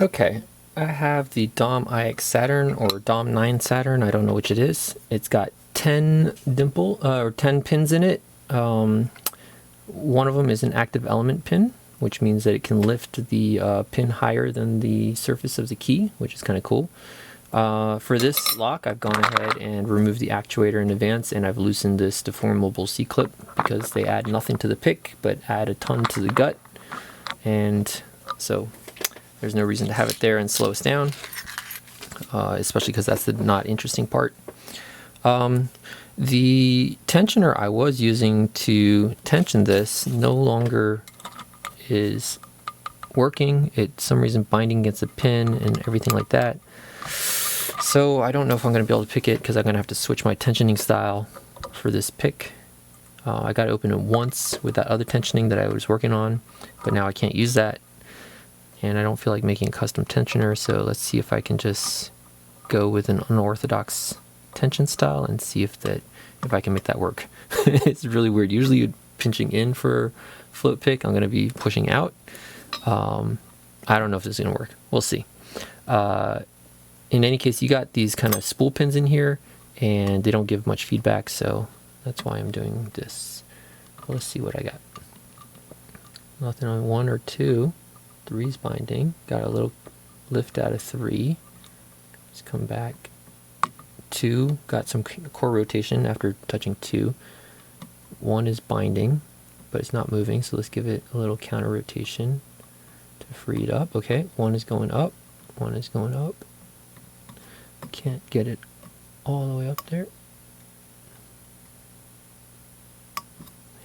Okay, I have the DOM IX Saturn or DOM 9 Saturn. I don't know which it is. It's got 10 pins in it. One of them is an active element pin, which means that it can lift the pin higher than the surface of the key, which is kind of cool. For this lock, I've gone ahead and removed the actuator in advance, and I've loosened this deformable C-clip because they add nothing to the pick, but add a ton to the gut. And so there's no reason to have it there and slow us down, especially because that's the not interesting part. The tensioner I was using to tension this no longer is working. It's some reason binding against the pin and everything like that. So I don't know if I'm going to be able to pick it because I'm going to have to switch my tensioning style for this pick. I got to open it once with that other tensioning that I was working on, but now I can't use that. And I don't feel like making a custom tensioner, so let's see if I can just go with an unorthodox tension style and see if I can make that work. It's really weird. Usually you're pinching in for float pick. I'm going to be pushing out. I don't know if this is going to work. We'll see. In any case, you got these kind of spool pins in here, and they don't give much feedback, so that's why I'm doing this. Let's see what I got. Nothing on 1 or 2. 3's binding. Got a little lift out of 3. Let's come back. 2, got some core rotation after touching 2. 1 is binding, but it's not moving, so let's give it a little counter rotation to free it up. Okay, 1 is going up. 1 is going up. Can't get it all the way up there.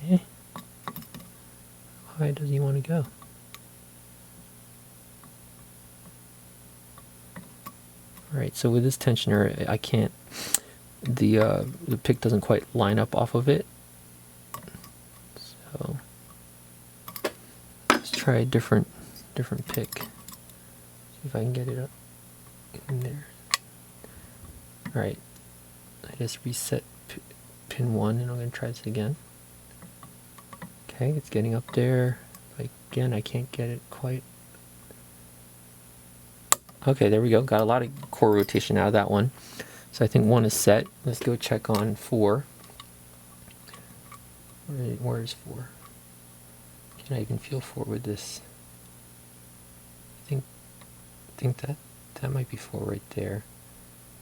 Hey, why does he want to go? Alright, so with this tensioner, I can't, the pick doesn't quite line up off of it. So let's try a different pick. See if I can get it up in there. Alright, I just reset pin 1 and I'm going to try this again. Okay, it's getting up there. Again, I can't get it quite. Okay, there we go. Got a lot of core rotation out of that one. So I think 1 is set. Let's go check on 4. Where is 4? Can I even feel 4 with this? I think that might be 4 right there.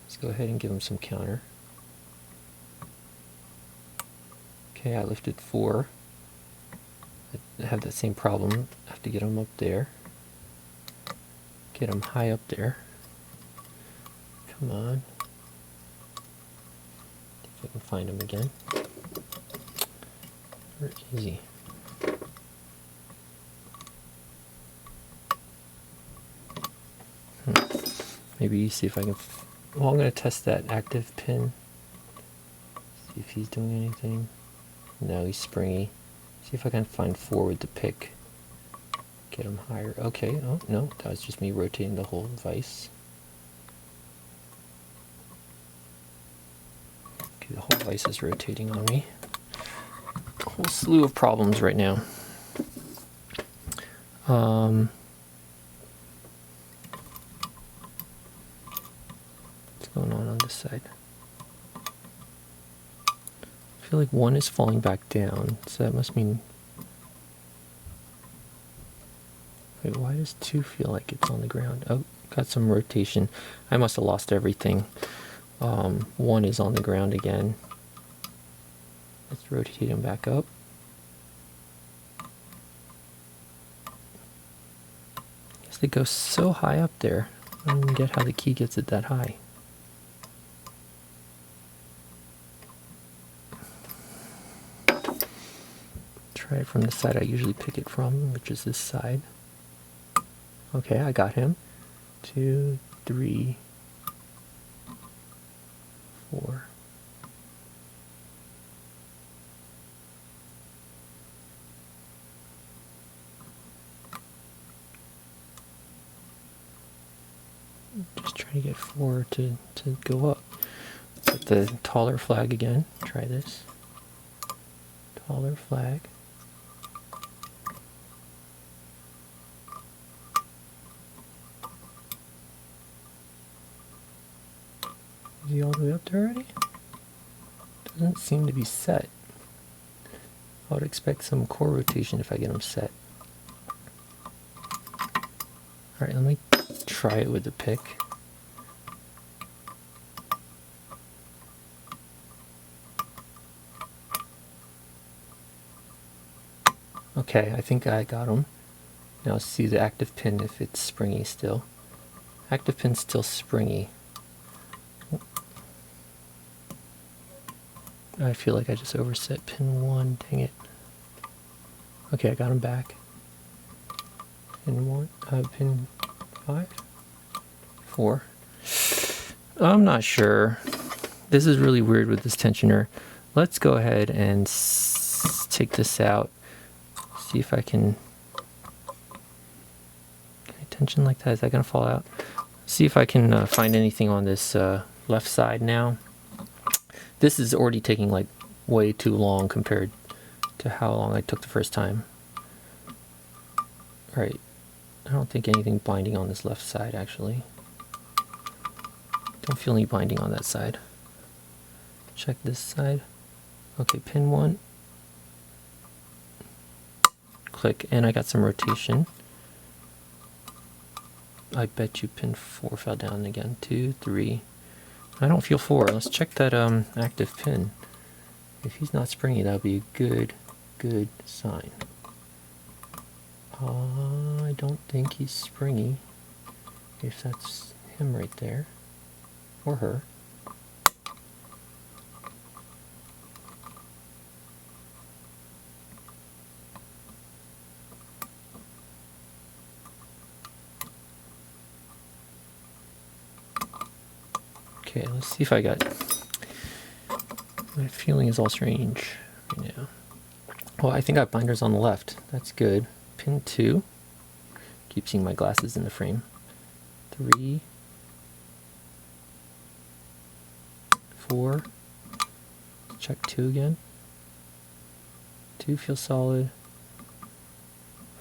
Let's go ahead and give him some counter. Okay, I lifted 4. I have that same problem. I have to get him up there. Get him high up there. Come on. If I can find him again. Where is he? Maybe see if I can. Well, I'm going to test that active pin. See if he's doing anything. No, he's springy. See if I can find 4 with the pick. Get him higher. Okay, oh no, that was just me rotating the whole vise. Okay, the whole vise is rotating on me. A whole slew of problems right now. What's going on this side? I feel like 1 is falling back down, so that must mean. Wait, why does 2 feel like it's on the ground? Oh, got some rotation. I must have lost everything. 1 is on the ground again. Let's rotate him back up. I guess they go so high up there. I don't even get how the key gets it that high. Try it from the side I usually pick it from, which is this side. Okay, I got him. 2, 3, 4. Just trying to get 4 to go up. Put the taller flag again. Try this. Taller flag. Is he all the way up there already? Doesn't seem to be set. I would expect some core rotation if I get him set. Alright, let me try it with the pick. Okay, I think I got him. Now see the active pin if it's springy still. Active pin's still springy. I feel like I just overset pin 1, dang it. Okay, I got him back. Pin 5? 4. I'm not sure. This is really weird with this tensioner. Let's go ahead and take this out. See if I can tension like that. Is that gonna fall out? See if I can find anything on this left side now. This is already taking like way too long compared to how long I took the first time. Right. I don't think anything binding on this left side actually. Don't feel any binding on that side. Check this side. Okay, pin 1. Click, and I got some rotation. I bet you pin 4 fell down again. 2, 3. I don't feel 4. Let's check that active pin. If he's not springy, that would be a good sign. I don't think he's springy. If that's him right there, or her. Okay, let's see if I got... My feeling is all strange right now. Well, I think I have binders on the left. That's good. Pin 2. Keep seeing my glasses in the frame. 3. 4. Check 2 again. 2 feels solid.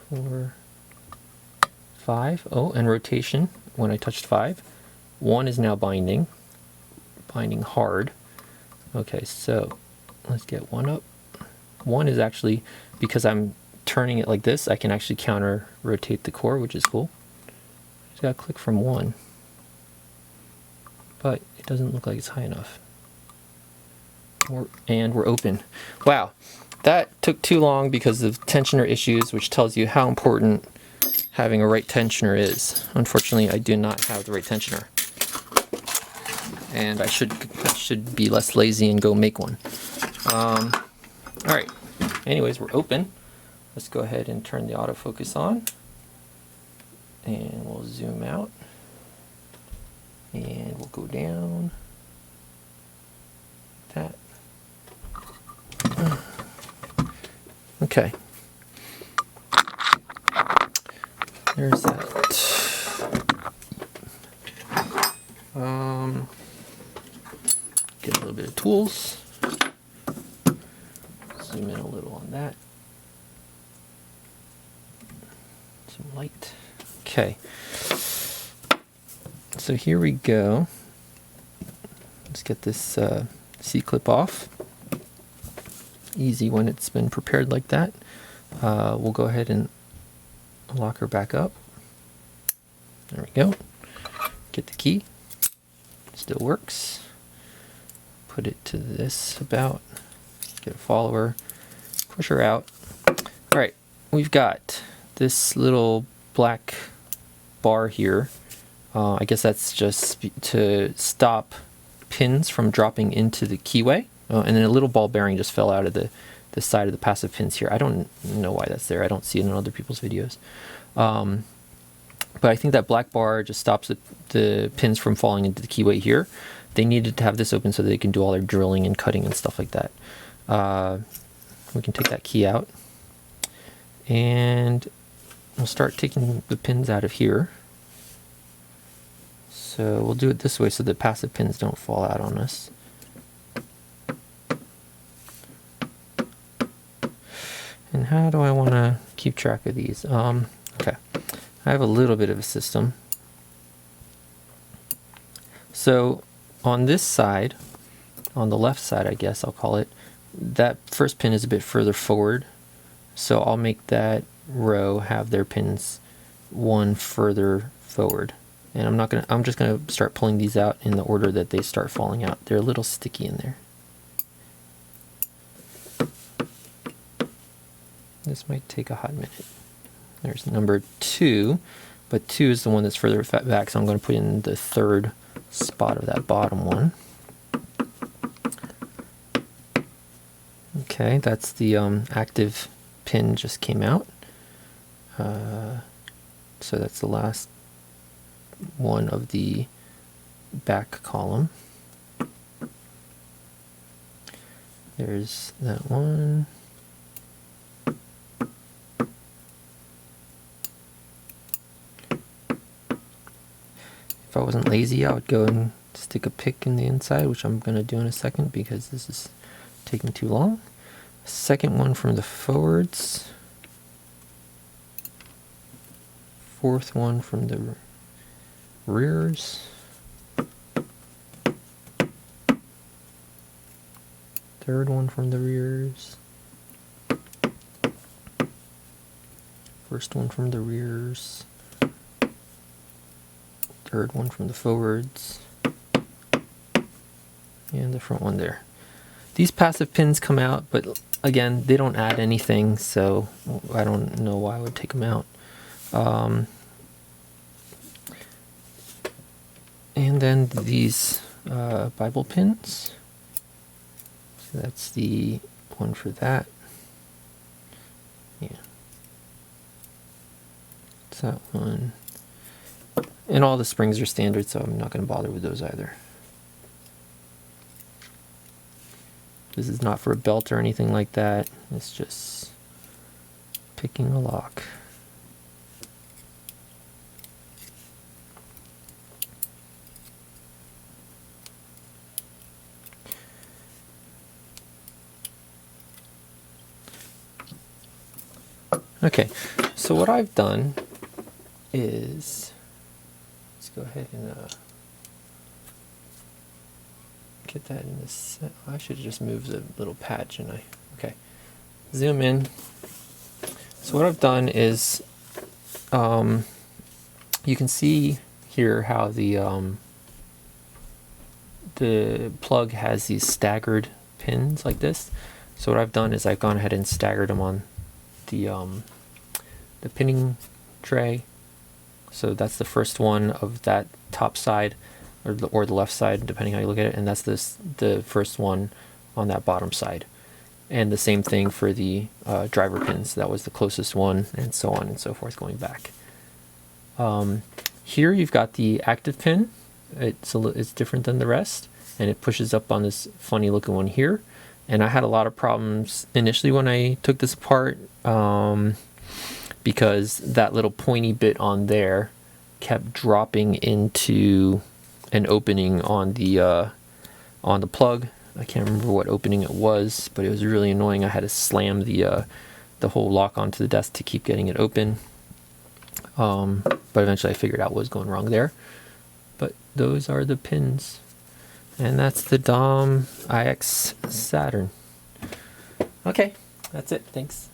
4. 5. Oh, and rotation when I touched 5. 1 is now binding. Binding hard. Okay, so let's get 1 up. 1 is actually, because I'm turning it like this, I can actually counter rotate the core, which is cool. Just gotta click from 1. But it doesn't look like it's high enough. And we're open. Wow, that took too long because of tensioner issues, which tells you how important having a right tensioner is. Unfortunately, I do not have the right tensioner. And I should be less lazy and go make one. Alright, anyways, we're open. Let's go ahead and turn the autofocus on. And we'll zoom out. And we'll go down. That. Okay. There's that. Get a little bit of tools. Zoom in a little on that. Some light. Okay. So here we go. Let's get this C-clip off. Easy when it's been prepared like that. We'll go ahead and lock her back up. There we go. Get the key. Still works. Put it to this about. Get a follower. Push her out. Alright, we've got this little black bar here. I guess that's just to stop pins from dropping into the keyway. And then a little ball bearing just fell out of the side of the passive pins here. I don't know why that's there. I don't see it in other people's videos. But I think that black bar just stops the pins from falling into the keyway here. They needed to have this open so that they can do all their drilling and cutting and stuff like that. We can take that key out. And we'll start taking the pins out of here. So we'll do it this way so the passive pins don't fall out on us. And how do I want to keep track of these? Okay, I have a little bit of a system. So on this side, on the left side, I guess I'll call it, that first pin is a bit further forward. So I'll make that row have their pins one further forward. And I'm just gonna start pulling these out in the order that they start falling out. They're a little sticky in there. This might take a hot minute. There's number 2, but 2 is the one that's further back, so I'm going to put in the third spot of that bottom one. Okay, that's the active pin just came out. So that's the last one of the back column. There's that one. If I wasn't lazy, I would go and stick a pick in the inside, which I'm going to do in a second because this is taking too long. Second one from the forwards. Fourth one from the rears. Third one from the rears. First one from the rears. Third one from the forwards, and the front one there. These passive pins come out, but again, they don't add anything, so I don't know why I would take them out. And then these Bible pins. So that's the one for that. Yeah. It's that one. And all the springs are standard, so I'm not going to bother with those either. This is not for a belt or anything like that. It's just picking a lock. Okay, so what I've done is, let's go ahead and get that in the set. I should have just moved the little pad, shouldn't I? Okay, zoom in. So what I've done is, you can see here how the plug has these staggered pins like this. So what I've done is I've gone ahead and staggered them on the pinning tray. So that's the first one of that top side, or the left side, depending how you look at it, and that's the first one on that bottom side. And the same thing for the driver pins. That was the closest one, and so on and so forth going back. Here you've got the active pin. It's different than the rest, and it pushes up on this funny looking one here. And I had a lot of problems initially when I took this apart, because that little pointy bit on there kept dropping into an opening on the plug. I can't remember what opening it was, but it was really annoying. I had to slam the whole lock onto the desk to keep getting it open. But eventually I figured out what was going wrong there. But those are the pins. And that's the Dom IX Saturn. Okay, that's it. Thanks.